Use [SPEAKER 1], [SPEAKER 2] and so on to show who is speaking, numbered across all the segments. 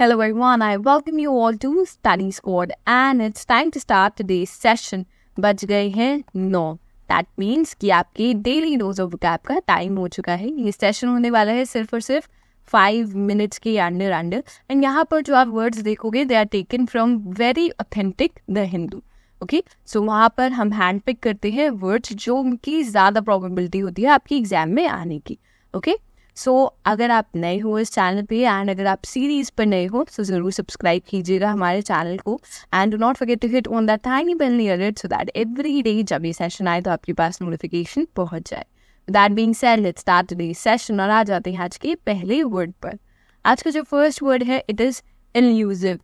[SPEAKER 1] Hello everyone, I welcome you all to Study Squad and it's time to start today's session. बज गए हैं 9. That means कि आपके daily dose of vocab का time हो चुका है. ये सेशन होने वाला है सिर्फ और सिर्फ 5 मिनट्स के अंडर एंड यहाँ पर जो आप वर्ड्स देखोगे they are taken from very authentic the Hindu. Okay, so वहाँ पर हम हैंड पिक करते हैं वर्ड्स जो उनकी ज़्यादा प्रोबेबिलिटी होती है आपकी एग्जाम में आने की. ओके, सो अगर आप नए हो इस चैनल पे एंड अगर आप सीरीज पर नए हो तो ज़रूर सब्सक्राइब कीजिएगा हमारे चैनल को and do not forget to hit on that tiny bell near it so that every day जब ये सेशन आए तो आपके पास नोटिफिकेशन पहुंच जाए. That being said, let's start today's session और आ जाते हैं आज के पहले वर्ड पर. आज का जो फर्स्ट वर्ड है it is elusive.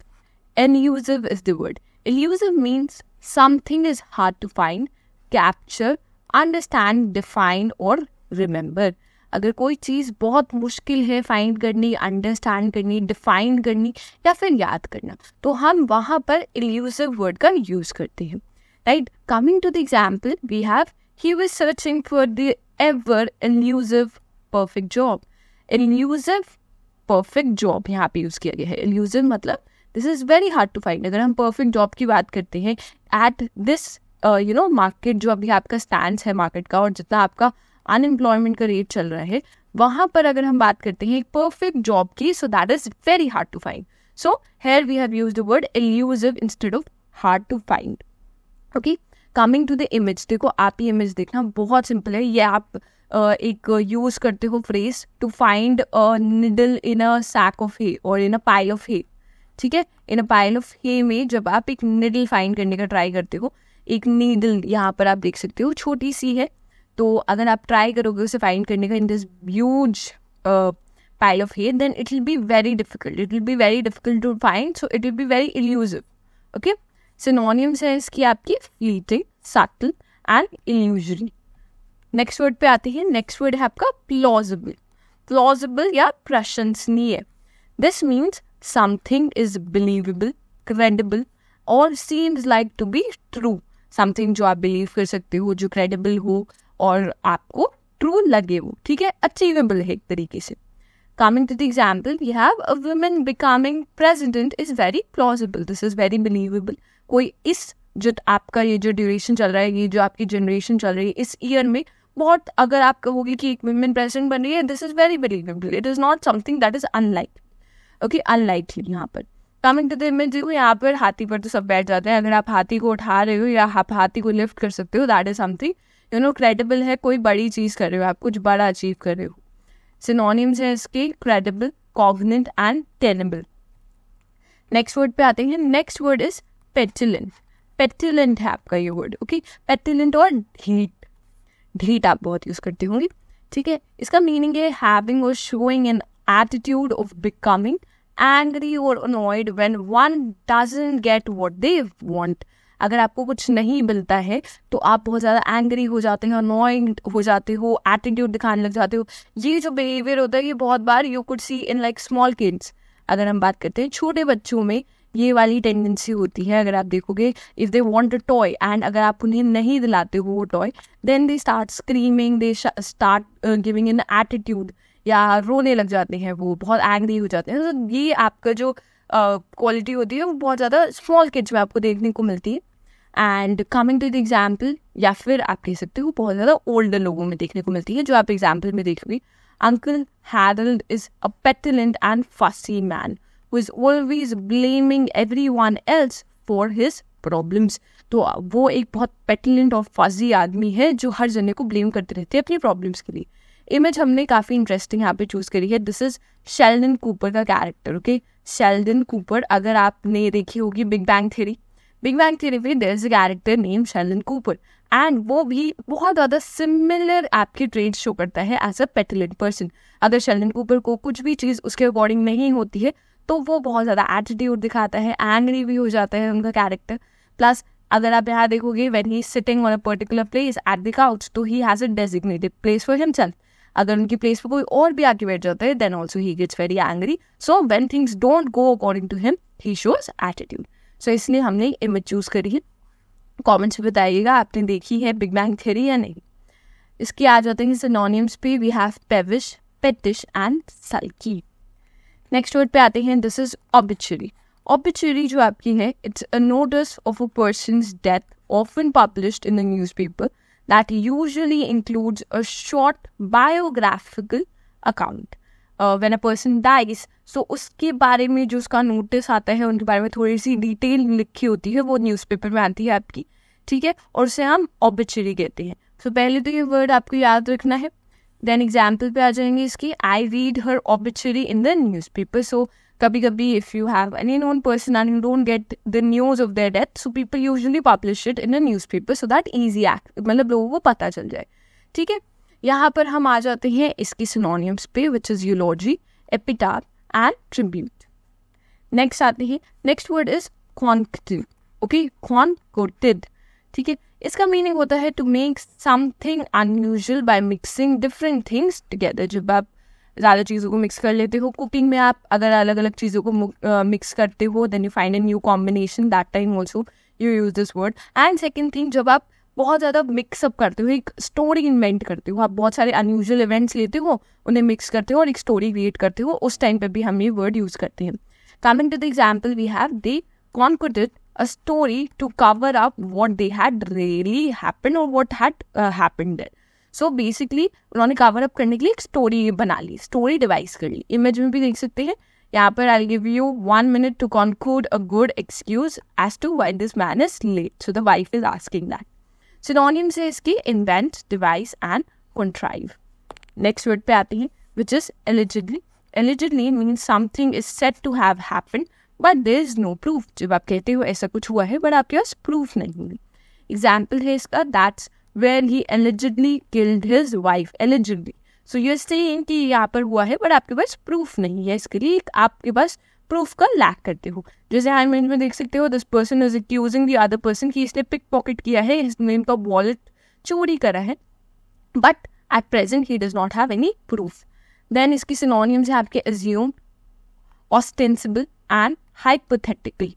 [SPEAKER 1] Elusive is the word. Elusive means something is hard to find, capture, understand, define और रिमेंबर. अगर कोई चीज़ बहुत मुश्किल है फाइंड करनी, अंडरस्टैंड करनी, डिफाइन करनी या फिर याद करना तो हम वहाँ पर इल्यूसिव वर्ड का यूज़ करते हैं. Right, coming to the example we have he was searching for the ever elusive perfect job. Elusive perfect job यहाँ पे यूज़ किया गया है. इल्यूसिव मतलब this is very hard to find. अगर हम परफेक्ट जॉब की बात करते हैं एट दिस मार्केट, जो अभी आपका स्टैंड है मार्केट का और जितना आपका अनएम्प्लॉयमेंट का रेट चल रहा है वहाँ पर अगर हम बात करते हैं एक परफेक्ट जॉब की, so that is very hard to find. So here we have used the word elusive instead of hard to find. Okay, coming to the image. देखो, आप ये इमेज देखना बहुत सिंपल है. ये आप एक यूज करते हो phrase to find a needle in a sack of hay और इन अ पाइल ऑफ हे. ठीक है, इन अ पाइल ऑफ हे में जब आप एक निडल फाइंड करने का ट्राई करते हो, एक नीडल यहाँ पर आप देख सकते हो छोटी सी है, तो अगर आप ट्राई करोगे उसे फाइंड करने का in this huge pile of hay then it will be very difficult. It will be very difficult to find, so it will be very elusive. Okay, synonyms है इसकी आपकी fleeting, subtle and illusory. Next word पे आते हैं. Next word है आपका plausible. Plausible या प्रशंसनीय. This means something is believable, credible और seems like to be true. Something जो आप बिलीव कर सकते हो, जो क्रेडिबल हो और आपको ट्रू लगे वो. ठीक है, अचीवेबल है एक तरीके से. Coming to the example we have a woman becoming president is very plausible. This is very believable. कोई इस जो आपका ये जो ड्यूरेशन चल रहा है, ये जो आपकी जनरेशन चल रही है इस ईयर में बहुत, अगर आप कहोगे कि एक वुमेन प्रेसिडेंट बन रही है, this is very believable. It is not something that is unlikely. Okay, unlikely. यहाँ पर कमिंग टू द इमेज, देखो यहाँ पर हाथी पर तो सब बैठ जाते हैं. अगर आप हाथी को उठा रहे हो या आप हाथी को लिफ्ट कर सकते हो, दैट इज समथिंग क्रेडिबल है. कोई बड़ी चीज़ कर रहे हो, आप कुछ बड़ा अचीव कर रहे हो. सिनोनिम्स है इसके credible, cognizant and tenable. Next word पे आते हैं. Next word is petulant. Petulant है आपका ये वर्ड. ओके, पेटुलेंट और ढीठ. ढीठ आप बहुत यूज करते होंगे. ठीक है, इसका मीनिंग है हैविंग और showing an attitude of becoming angry or annoyed when one doesn't get what they want. अगर आपको कुछ नहीं मिलता है तो आप बहुत ज़्यादा एंग्री हो जाते हैं, अनॉइंग हो जाते हो, एटीट्यूड दिखाने लग जाते हो. ये जो बिहेवियर होता है ये बहुत बार you could see in like small kids. अगर हम बात करते हैं छोटे बच्चों में ये वाली टेंडेंसी होती है. अगर आप देखोगे if they want a toy and अगर आप उन्हें नहीं दिलाते हो वो toy, then they start screaming, they start giving an attitude या रोने लग जाते हैं, वो बहुत एंग्री हो जाते हैं. तो ये आपका जो क्वालिटी होती है वो बहुत ज़्यादा स्मॉल किड्स में आपको देखने को मिलती है. And coming to the example, या फिर आप कह सकते हो बहुत ज़्यादा ओल्डर लोगों में देखने को मिलती है, जो आप एग्जाम्पल में देखोगे. Uncle Harold is a petulant and fussy man who is always blaming everyone else for his problems. तो वो एक बहुत पेटुलेंट और फजी आदमी है जो हर जने को ब्लेम करते रहते हैं अपनी प्रॉब्लम्स के लिए. इमेज हमने काफ़ी इंटरेस्टिंग यहाँ पे चूज़ करी है. दिस इज शेल्डन कूपर का कैरेक्टर. ओके, शेल्डन कूपर, अगर आपने देखी होगी big bang theory, big bang theory में there is a character name Sheldon Cooper and वो भी बहुत ज़्यादा सिमिलर आपके ट्रेड्स शो करता है एज अ पेटुलेंट पर्सन. अगर शेल्डन कूपर को कुछ भी चीज़ उसके अकॉर्डिंग नहीं होती है तो वो बहुत ज़्यादा एटीट्यूड दिखाता है, एंग्री भी हो जाता है उनका कैरेक्टर. प्लस अगर आप यहाँ देखोगे when he is sitting on a particular place at the couch, तो he has a designated place for himself. अगर उनकी प्लेस पर कोई और भी आके बैठ जाता है then also he gets very angry. So when things don't go according to him he shows attitude. So इसलिए हमने इमेज चूज करी है. कमेंट्स में बताइएगा आपने देखी है बिग बैंग थ्योरी या नहीं. इसके आ जाते हैं सिनोनिम्स पे. We have peevish, pettish and sulky. Next word पे आते हैं, दिस इज ऑबिचुरी. ऑबिचुरी जो आपकी है, it's a notice of a person's death often published in the newspaper that usually includes a short biographical account. When a person dies, so उसके बारे में जो उसका नोटिस आता है, उनके बारे में थोड़ी सी डिटेल लिखी होती है, वो न्यूज़पेपर में आती है आपकी, ठीक है, और उसे हम ऑबिचुरी कहते हैं. सो पहले तो ये वर्ड आपको याद रखना है. देन एग्जाम्पल पे आ जाएंगे इसकी, I read her obituary in the newspaper. So कभी कभी if you have any known person and you don't get the news of their death, so people usually publish it in a newspaper so that easy act, मतलब लोगों को पता चल जाए, ठीक है. यहाँ पर हम आ जाते हैं इसकी सिनोनिम्स पे, which is eulogy, epitaph and tribute. Next आते हैं, next word is concoctive. Okay, concocted, ठीक है. इसका मीनिंग होता है to make something unusual by mixing different things together. जब आप ज़्यादा चीज़ों को मिक्स कर लेते हो, कुकिंग में आप अगर अलग अलग चीज़ों को मिक्स करते हो, then you find a new combination, that time also you use this word. And second thing, जब आप बहुत ज़्यादा मिक्सअप करते हो, एक स्टोरी इन्वेंट करते हो, आप बहुत सारे अनयूजुअल इवेंट्स लेते हो, उन्हें मिक्स करते हो और एक स्टोरी क्रिएट करते हो, उस टाइम पे भी हम ये वर्ड यूज़ करते हैं. Coming to the example, we have they concocted a story to cover up what they had really happened or what had happened there. So basically उन्होंने cover up करने के लिए एक story बना ली, story devise कर ली. Image में भी देख सकते हैं यहाँ पर. I'll give you 1 minute to conclude a good excuse as to why this man is late. So the wife is asking that. Synonyms है इसकी invent, devise and contrive. Next word पे आते हैं, which is allegedly. Allegedly means something is said to have happened but there is no proof. जब आप कहते हो ऐसा कुछ हुआ है बट आपके पास प्रूफ नहीं है. एग्जाम्पल है इसका, that's where he allegedly killed his wife. Allegedly, so you are saying कि यहाँ पर हुआ है बट आपके पास प्रूफ नहीं है, इसके लिए आपके पास प्रूफ का लैक करते हो. जैसे हाइमेंट में देख सकते हो, this person is accusing the other person कि इसने पिक पॉकेट किया है, इसने इनका वॉलेट चोरी करा है, but at present he does not have any proof. Then इसकी सिनोनिम्स है आपके assume, ostensible and hypothetically.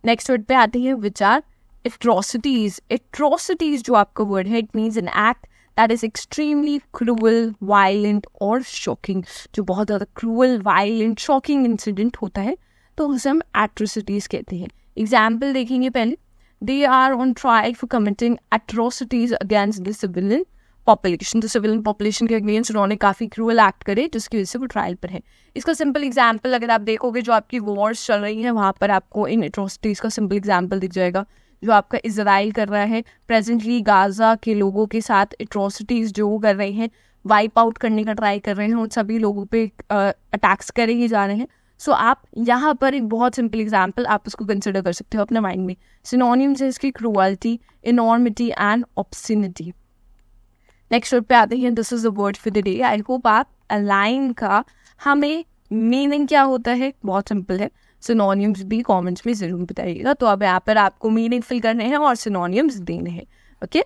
[SPEAKER 1] नेक्स्ट वर्ड पे आते हैं विच आर atrocities. Atrocities जो आपका वर्ड है, it means an act that is extremely cruel, violent और shocking. जो बहुत ज़्यादा cruel, violent, shocking incident होता है तो उसे हम atrocities कहते हैं. एग्जाम्पल देखेंगे पहले, they are on trial for committing atrocities against the civilian population. तो सिविलियन पॉपुलेशन के अगेंस्ट उन्होंने काफ़ी क्रूअल एक्ट करे जिसकी वजह से वो ट्रायल पर है. इसका सिंपल एग्जाम्पल अगर आप देखोगे, जो आपकी वॉर्स चल रही हैं वहाँ पर आपको इन एट्रोसिटीज़ का सिंपल एग्जाम्पल दिख जाएगा. जो आपका इजराइल कर रहा है प्रेजेंटली गाजा के लोगों के साथ, एट्रोसिटीज़ जो वो कर रहे हैं, वाइप आउट करने का ट्राई कर रहे हैं, उन सभी लोगों पे अटैक्स करे ही जा रहे हैं. सो आप यहाँ पर एक बहुत सिंपल एग्जाम्पल आप उसको कंसिडर कर सकते हो अपने माइंड में. सिनोनिम्स है इसकी cruelty, enormity and obscenity. Next word पे आते हैं, this is the word for the day. I hope आप अलाइन का हमें मीनिंग क्या होता है, बहुत सिंपल है. सिनोनिम्स भी कमेंट्स में ज़रूर बताइएगा. तो अब यहाँ पर आपको मीनिंग फिल करने हैं और सिनोनिम्स देने हैं. ओके,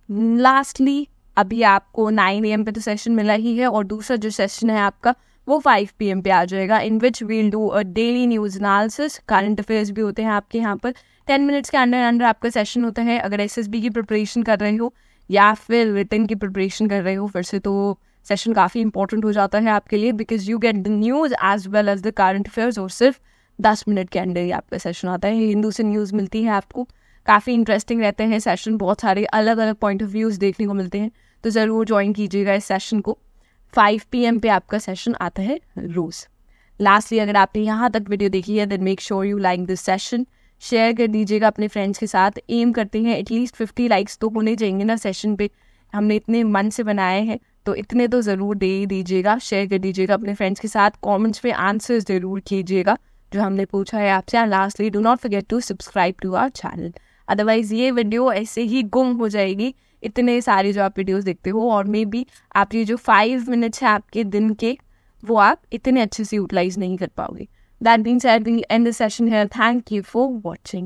[SPEAKER 1] लास्टली अभी आपको 9 AM पे तो सेशन मिला ही है, और दूसरा जो सेशन है आपका वो 5 PM पे आ जाएगा, in which we'll do a daily news analysis. Current affairs भी होते हैं आपके यहाँ पर. 10 मिनट्स के अंदर आपका सेशन होता है. अगर SSB की प्रिपरेशन कर रहे हो या फिर रिटन की प्रिपरेशन कर रहे हो, फिर से तो सेशन काफ़ी इंपॉर्टेंट हो जाता है आपके लिए, because you get the news as well as the current affairs. और सिर्फ 10 मिनट के अंदर ही आपका सेशन आता है. हिंदू से न्यूज़ मिलती है आपको, काफ़ी इंटरेस्टिंग रहते हैं सेशन, बहुत सारे अलग अलग पॉइंट ऑफ व्यूज़ देखने को मिलते हैं. तो ज़रूर ज्वाइन कीजिएगा इस सेशन को. 5 PM पे आपका सेशन आता है रोज़. लास्टली अगर आपने यहाँ तक वीडियो देखी है, then make sure you like this session, share कर दीजिएगा अपने फ्रेंड्स के साथ. एम करते हैं एटलीस्ट 50 लाइक्स तो होने चाहिए ना सेशन पे, हमने इतने मन से बनाए हैं तो इतने तो ज़रूर दे ही दीजिएगा. शेयर कर दीजिएगा अपने फ्रेंड्स के साथ. कमेंट्स पे आंसर्स ज़रूर कीजिएगा जो हमने पूछा है आपसे. And lastly do not forget to subscribe to our channel, otherwise ये वीडियो ऐसे ही गुम हो जाएगी, इतने सारे जो आप वीडियोज़ देखते हो. और मे बी आप ये जो 5 मिनट्स है आपके दिन के, वो आप इतने अच्छे से यूटिलाइज नहीं कर पाओगे. That being said, we end the session here. Thank you for watching.